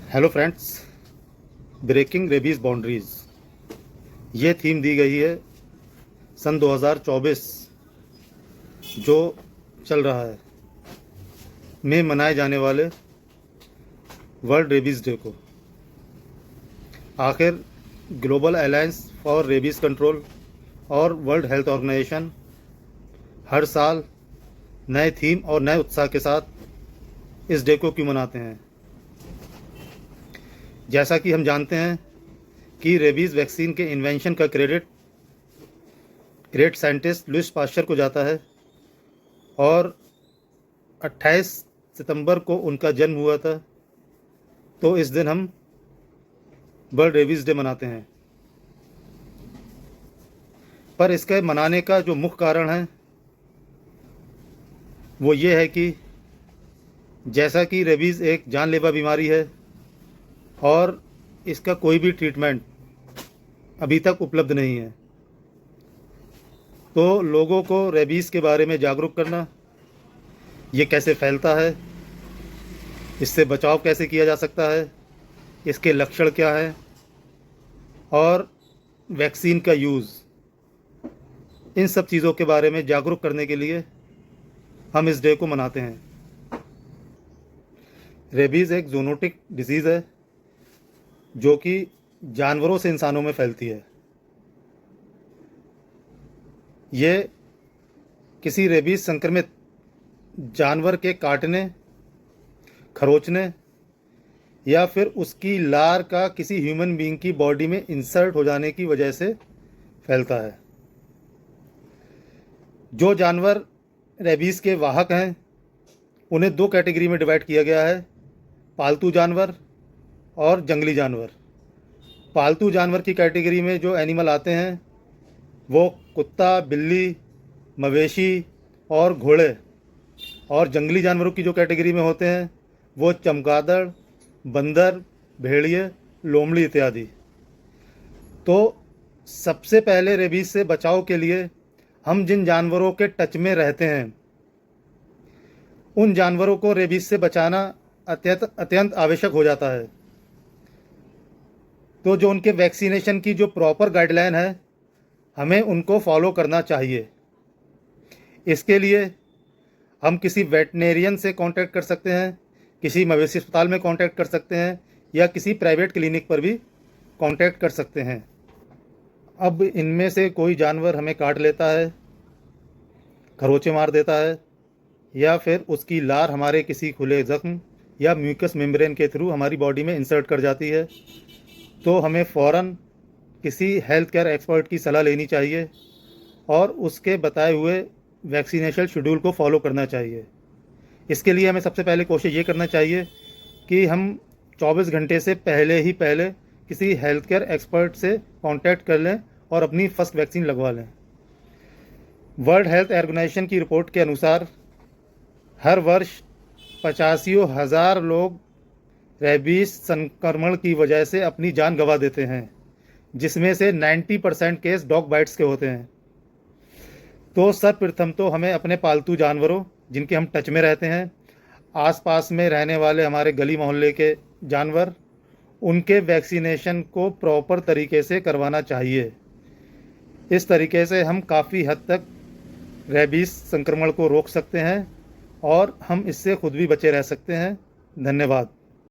Hello friends, breaking rabies boundaries ये theme दी गई है सन 2024 जो चल रहा है में मनाए जाने वाले वर्ल्ड रेबीज़ डे को। आखिर global alliance for rabies control और वर्ल्ड हेल्थ ऑर्गेनाइजेशन हर साल नए थीम और नए उत्साह के साथ इस डे को क्यों मनाते हैं। जैसा कि हम जानते हैं कि रेबीज़ वैक्सीन के इन्वेंशन का credit great scientist Lewis pasture को जाता है और 28 सितंबर को उनका जन्म हुआ था। तो इस दिन हम वर्ल्ड रेबीज़ डे मनाते हैं। पर इसके मनाने का जो मुख्य कारण है वो ये है कि जैसा कि रेबीज़ एक जानलेवा बीमारी है और इसका कोई भी ट्रीटमेंट अभी तक उपलब्ध नहीं है, तो लोगों को रेबीज़ के बारे में जागरूक करना, ये कैसे फैलता है, इससे बचाव कैसे किया जा सकता है, इसके लक्षण क्या हैं और वैक्सीन का यूज़, इन सब चीज़ों के बारे में जागरूक करने के लिए हम इस डे को मनाते हैं। रेबीज़ एक ज़ूनोटिक डिजीज़ है जो कि जानवरों से इंसानों में फैलती है। ये किसी रेबीज़ संक्रमित जानवर के काटने, खरोंचने या फिर उसकी लार का किसी ह्यूमन बीइंग की बॉडी में इंसर्ट हो जाने की वजह से फैलता है। जो जानवर रेबीज़ के वाहक हैं उन्हें दो कैटेगरी में डिवाइड किया गया है, पालतू जानवर और जंगली जानवर। पालतू जानवर की कैटेगरी में जो एनिमल आते हैं वो कुत्ता, बिल्ली, मवेशी और घोड़े, और जंगली जानवरों की जो कैटेगरी में होते हैं वो चमगादड़, बंदर, भेड़िए, लोमड़ी इत्यादि। तो सबसे पहले रेबीज़ से बचाव के लिए हम जिन जानवरों के टच में रहते हैं उन जानवरों को रेबीज़ से बचाना अत्यंत आवश्यक हो जाता है। तो जो उनके वैक्सीनेशन की जो प्रॉपर गाइडलाइन है हमें उनको फॉलो करना चाहिए। इसके लिए हम किसी वेटनेरियन से कांटेक्ट कर सकते हैं, किसी मवेशी अस्पताल में कांटेक्ट कर सकते हैं या किसी प्राइवेट क्लिनिक पर भी कांटेक्ट कर सकते हैं। अब इनमें से कोई जानवर हमें काट लेता है, खरोंचे मार देता है या फिर उसकी लार हमारे किसी खुले ज़ख्म या म्यूकस मेम्ब्रेन के थ्रू हमारी बॉडी में इंसर्ट कर जाती है, तो हमें फ़ौरन किसी हेल्थ केयर एक्सपर्ट की सलाह लेनी चाहिए और उसके बताए हुए वैक्सीनेशन शेड्यूल को फॉलो करना चाहिए। इसके लिए हमें सबसे पहले कोशिश ये करना चाहिए कि हम 24 घंटे से पहले किसी हेल्थ केयर एक्सपर्ट से कांटेक्ट कर लें और अपनी फर्स्ट वैक्सीन लगवा लें। वर्ल्ड हेल्थ ऑर्गेनाइजेशन की रिपोर्ट के अनुसार हर वर्ष 85,000 लोग रेबीज़ संक्रमण की वजह से अपनी जान गंवा देते हैं, जिसमें से 90% केस डॉग बाइट्स के होते हैं। तो सर्वप्रथम तो हमें अपने पालतू जानवरों जिनके हम टच में रहते हैं, आसपास में रहने वाले हमारे गली मोहल्ले के जानवर, उनके वैक्सीनेशन को प्रॉपर तरीके से करवाना चाहिए। इस तरीके से हम काफ़ी हद तक रेबीज़ संक्रमण को रोक सकते हैं और हम इससे खुद भी बचे रह सकते हैं। धन्यवाद।